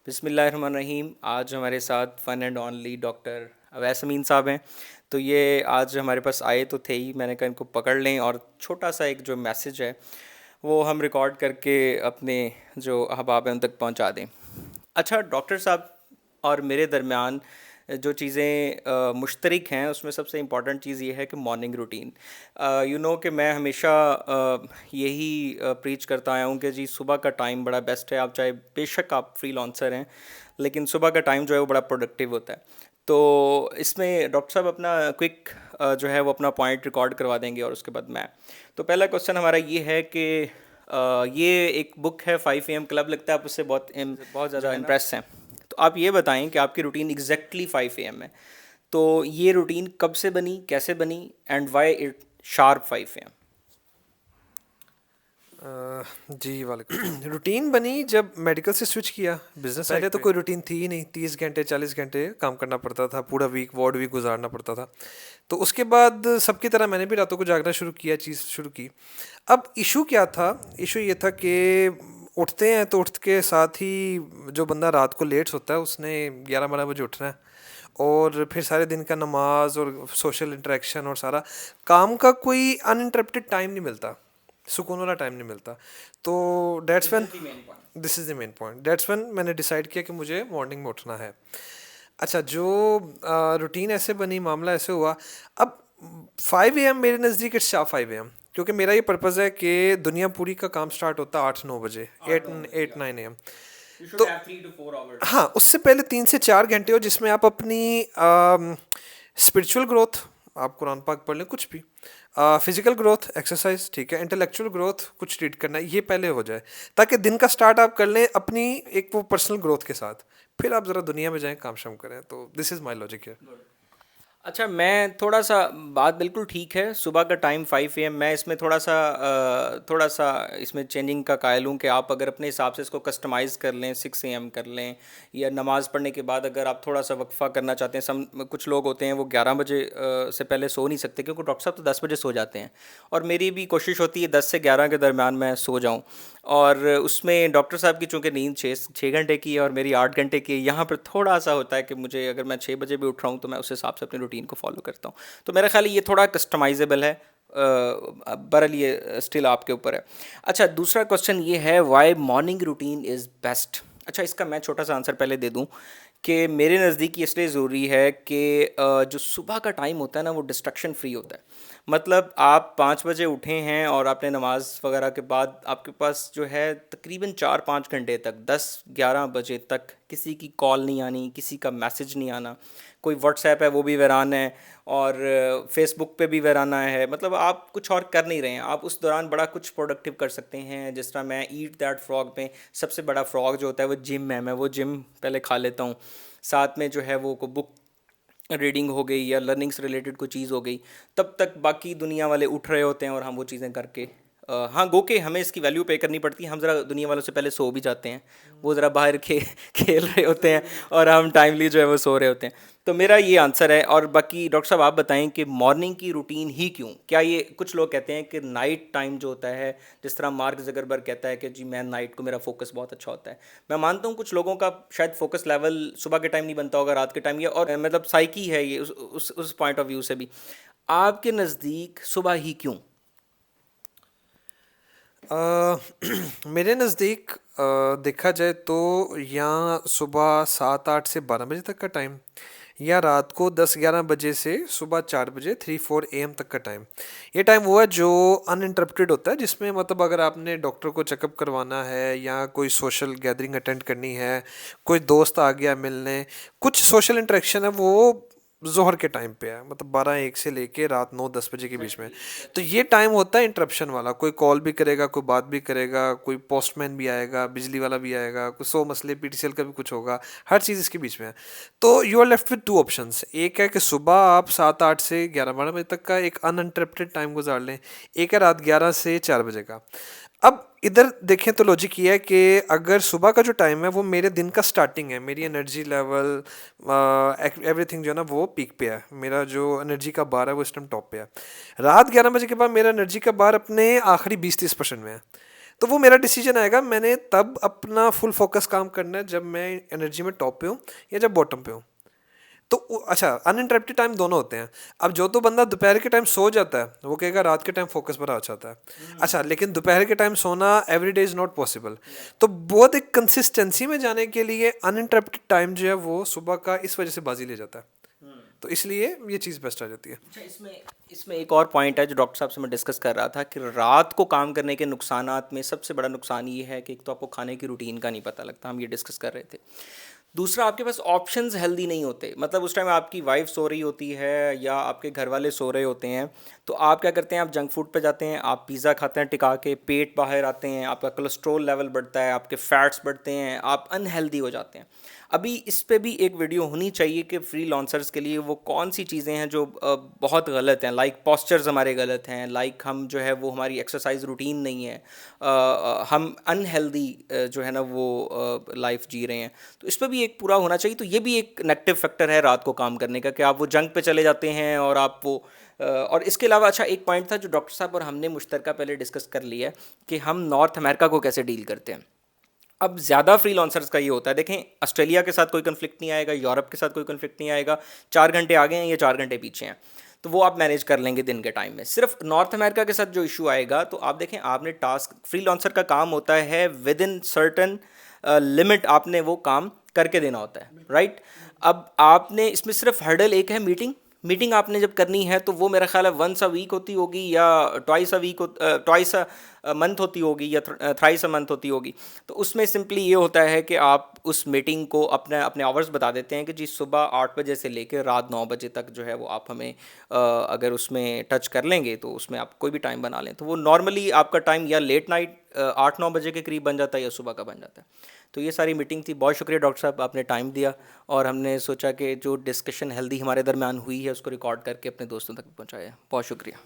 बिस्मिल्लाहिर्रहमानिर्रहीम। आज हमारे साथ फ़न एंड ओनली डॉक्टर अवैस अमीन साहब हैं। तो ये आज हमारे पास आए तो थे ही, मैंने कहा इनको पकड़ लें और छोटा सा एक जो मैसेज है वो हम रिकॉर्ड करके अपने जो अहबाब हैं उन तक पहुंचा दें। अच्छा डॉक्टर साहब और मेरे दरमियान जो चीज़ें मुश्तरक हैं उसमें सबसे इम्पॉर्टेंट चीज़ ये है कि मॉर्निंग रूटीन। यू नो कि मैं हमेशा यही प्रीच करता आया हूँ कि जी सुबह का टाइम बड़ा बेस्ट है। आप चाहे बेशक आप फ्रीलांसर हैं लेकिन सुबह का टाइम जो है वो बड़ा प्रोडक्टिव होता है। तो इसमें डॉक्टर साहब अपना क्विक जो है वो अपना पॉइंट रिकॉर्ड करवा देंगे और उसके बाद मैं। तो पहला क्वेश्चन हमारा ये है कि ये एक बुक है 5 AM क्लब, लगता है आप उससे बहुत ज़्यादा इम्प्रेस हैं। तो आप ये बताएं कि आपकी रूटीन एग्जैक्टली 5 AM है। तो ये रूटीन कब से बनी, कैसे बनी, and why it sharp 5 AM? जी वालेकुम। रूटीन बनी जब मेडिकल से स्विच किया बिजनेस। पहले तो कोई रूटीन थी ही नहीं, 30 घंटे 40 घंटे काम करना पड़ता था, पूरा वार्ड वीक गुजारना पड़ता था। तो उसके बाद सबकी तरह मैंने भी रातों को जागना शुरू किया, चीज़ शुरू की। अब इशू क्या था? इशू ये था कि उठते हैं तो उठ के साथ ही जो बंदा रात को लेट सोता है उसने 11-12 बजे उठना है, और फिर सारे दिन का नमाज और सोशल इंटरेक्शन और सारा काम का कोई अनइंटरप्टेड टाइम नहीं मिलता, सुकून वाला टाइम नहीं मिलता। तो that's when this is the main point, that's when मैंने डिसाइड किया कि मुझे मॉर्निंग में उठना है। अच्छा, जो रूटीन ऐसे बनी, मामला ऐसे हुआ। अब 5 AM मेरे नज़दीक इट्स शार्प 5 AM, क्योंकि मेरा ये पर्पज़ है कि दुनिया पूरी का काम स्टार्ट होता है 8-9 बजे, 8-9 AM। तो हाँ, उससे पहले 3 से 4 घंटे हो जिसमें आप अपनी स्पिरिचुअल ग्रोथ, आप कुरान पाक पढ़ लें, कुछ भी फिजिकल ग्रोथ, एक्सरसाइज, ठीक है, इंटेलेक्चुअल ग्रोथ कुछ ट्रीट करना है, ये पहले हो जाए, ताकि दिन का स्टार्ट आप कर लें अपनी एक वो पर्सनल ग्रोथ के साथ। फिर आप ज़रा दुनिया में जाएं, काम शाम करें। तो दिस इज़ माई लॉजिक है। अच्छा, मैं थोड़ा सा, बात बिल्कुल ठीक है, सुबह का टाइम 5 AM, मैं इसमें थोड़ा सा इसमें चेंजिंग का कायल हूँ कि आप अगर अपने हिसाब से इसको कस्टमाइज़ कर लें, 6 AM कर लें, या नमाज़ पढ़ने के बाद अगर आप थोड़ा सा वक्फ़ा करना चाहते हैं। कुछ लोग होते हैं वो 11 बजे से पहले सो नहीं सकते, क्योंकि डॉक्टर साहब तो 10 बजे सो जाते हैं, और मेरी भी कोशिश होती है 10 से 11 के दरमियान मैं सो जाऊँ। और उसमें डॉक्टर साहब की चूँकि नींद 6 घंटे की है और मेरी 8 घंटे की है, यहाँ पर थोड़ा सा होता है कि मुझे, अगर मैं 6 बजे भी उठ रहा हूँ तो मैं उस हिसाब से अपनी रूटीन को फॉलो करता हूँ। तो मेरा ख्याल है ये थोड़ा कस्टमाइजेबल है। बहरहाल ये स्टिल आपके ऊपर है। अच्छा, दूसरा क्वेश्चन ये है, why morning routine is best? अच्छा, इसका मैं छोटा सा आंसर पहले दे दूँ कि मेरे नज़दीक ये इसलिए ज़रूरी है कि जो सुबह का टाइम होता है ना वो डिस्ट्रक्शन फ्री होता है। मतलब आप 5 बजे उठे हैं और आपने नमाज वगैरह के बाद आपके पास जो है तकरीबन 4-5 घंटे तक, 10-11 बजे तक किसी की कॉल नहीं आनी, किसी का मैसेज नहीं आना, कोई व्हाट्सएप है वो भी वीरान है, और फेसबुक पे भी वीराना है। मतलब आप कुछ और कर नहीं रहे हैं, आप उस दौरान बड़ा कुछ प्रोडक्टिव कर सकते हैं। जिस तरह मैं ईट दैट फ्रॉग में सबसे बड़ा फ्रॉग जो होता है वो जिम है, मैं वो जिम पहले खा लेता हूँ। साथ में जो है वो को बुक रीडिंग हो गई या लर्निंग से रिलेटेड कोई चीज़ हो गई। तब तक बाकी दुनिया वाले उठ रहे होते हैं और हम वो चीज़ें करके हाँ, गो के हमें इसकी वैल्यू पे करनी पड़ती है। हम ज़रा दुनिया वालों से पहले सो भी जाते हैं, वो ज़रा बाहर खेल रहे होते हैं और हम टाइमली जो है वो सो रहे होते हैं। तो मेरा ये आंसर है। और बाकी डॉक्टर साहब आप बताएं कि मॉर्निंग की रूटीन ही क्यों? क्या ये, कुछ लोग कहते हैं कि नाइट टाइम जो होता है, जिस तरह मार्क जगरबर्ग कहता है कि जी मैं नाइट को, मेरा फोकस बहुत अच्छा होता है। मैं मानता हूँ कुछ लोगों का शायद फोकस लेवल सुबह के टाइम नहीं बनता होगा, रात के टाइम, या और मतलब साइकी है ये उस पॉइंट ऑफ व्यू से भी। आपके नज़दीक सुबह ही क्यों? मेरे नज़दीक देखा जाए तो यहाँ सुबह 7-8 से 12 बजे तक का टाइम, या रात को 10-11 बजे से सुबह 4 बजे 3-4 AM तक का टाइम, ये टाइम वो है जो अनइंटरप्टेड होता है, जिसमें मतलब अगर आपने डॉक्टर को चेकअप करवाना है या कोई सोशल गैदरिंग अटेंड करनी है, कोई दोस्त आ गया मिलने, कुछ सोशल इंटरेक्शन है, वो जोहर के टाइम पे है, मतलब 12-1 से लेके रात 9-10 बजे के बीच में। तो ये टाइम होता है इंटरप्शन वाला, कोई कॉल भी करेगा, कोई बात भी करेगा, कोई पोस्टमैन भी आएगा, बिजली वाला भी आएगा, कुछ 100 मसले, पीटीसीएल का भी कुछ होगा, हर चीज़ इसके बीच में है। तो you are left with two options. एक है कि सुबह आप 7-8 से 11-12 बजे तक का एक अनइंटरप्टेड टाइम गुजार लें, एक है रात 11 से 4 बजे का। अब इधर देखें तो लॉजिक ये है कि अगर सुबह का जो टाइम है वो मेरे दिन का स्टार्टिंग है, मेरी एनर्जी लेवल, एवरीथिंग जो है ना वो पीक पे है, मेरा जो एनर्जी का बार है वो इस टाइम टॉप पे है। रात 11 बजे के बाद मेरा एनर्जी का बार अपने आखिरी 20-30% में है। तो वो मेरा डिसीजन आएगा, मैंने तब अपना फुल फोकस काम करना है जब मैं एनर्जी में टॉप पे हूँ या जब बॉटम पे हूँ। तो अच्छा, अनइंटरप्टेड टाइम दोनों होते हैं। अब जो तो बंदा दोपहर के टाइम सो जाता है वो कहेगा रात के टाइम फोकस पर आ जाता है। अच्छा, लेकिन दोपहर के टाइम सोना every day is not possible. तो बहुत एक कंसिस्टेंसी में जाने के लिए अनइंटरप्टेड टाइम जो है वो सुबह का इस वजह से बाजी ले जाता है। तो इसलिए ये चीज़ बेस्ट आ जाती है। अच्छा, इसमें इसमें एक और पॉइंट है जो डॉक्टर साहब से मैं डिस्कस कर रहा था कि रात को काम करने के नुकसानात में सबसे बड़ा नुकसान ये है कि एक तो आपको खाने की रूटीन का नहीं पता लगता, हम ये डिस्कस कर रहे थे। दूसरा, आपके पास ऑप्शंस हेल्दी नहीं होते, मतलब उस टाइम आपकी वाइफ सो रही होती है या आपके घर वाले सो रहे होते हैं, तो आप क्या करते हैं, आप जंक फूड पे जाते हैं, आप पिज़्ज़ा खाते हैं टिका के, पेट बाहर आते हैं, आपका कोलेस्ट्रॉल लेवल बढ़ता है, आपके फैट्स बढ़ते हैं, आप अनहेल्दी हो जाते हैं। अभी इस पे भी एक वीडियो होनी चाहिए कि फ्रीलांसर्स के लिए वो कौन सी चीज़ें हैं जो बहुत गलत हैं, लाइक पॉस्चर्स हमारे गलत हैं, लाइक हम जो है वो हमारी एक्सरसाइज रूटीन नहीं है, हम अनहेल्दी जो है ना वो लाइफ जी रहे हैं। तो इस पर भी एक पूरा होना चाहिए। तो ये भी एक नेगेटिव फैक्टर है रात को काम करने का कि आप वो जंक पे चले जाते हैं और आप वो और इसके अलावा अच्छा एक पॉइंट था जो डॉक्टर साहब और हमने मुश्तरका पहले डिस्कस कर लिया है कि हम नॉर्थ अमेरिका को कैसे डील करते हैं। अब ज़्यादा फ्रीलांसर्स का ये होता है, देखें ऑस्ट्रेलिया के साथ कोई कन्फ्लिक्ट नहीं आएगा, यूरोप के साथ कोई कन्फ्लिक्ट नहीं आएगा, 4 घंटे आगे हैं या 4 घंटे पीछे हैं, तो वो आप मैनेज कर लेंगे दिन के टाइम में। सिर्फ नॉर्थ अमेरिका के साथ जो इशू आएगा, तो आप देखें आपने टास्क, फ्रीलांसर का काम होता है विद इन सर्टन लिमिट आपने वो काम करके देना होता है, राइट। अब आपने इसमें सिर्फ हर्डल एक है, मीटिंग। मीटिंग आपने जब करनी है तो वो मेरा ख्याल है वंस अ वीक होती होगी या twice a week, twice a month होती होगी या थ्राइस अ मंथ होती होगी। तो उसमें सिंपली ये होता है कि आप उस मीटिंग को अपने अपने आवर्स बता देते हैं कि जी सुबह 8 बजे से लेकर रात 9 बजे तक जो है वो आप हमें अगर उसमें टच कर लेंगे तो उसमें आप कोई भी टाइम बना लें, तो वो नॉर्मली आपका टाइम या लेट नाइट 8-9 बजे के करीब बन जाता है या सुबह का बन जाता है। तो ये सारी मीटिंग थी। बहुत शुक्रिया डॉक्टर साहब, आपने टाइम दिया और हमने सोचा कि जो डिस्कशन हेल्दी हमारे दरमियान हुई है उसको रिकॉर्ड करके अपने दोस्तों तक पहुँचाया। बहुत शुक्रिया।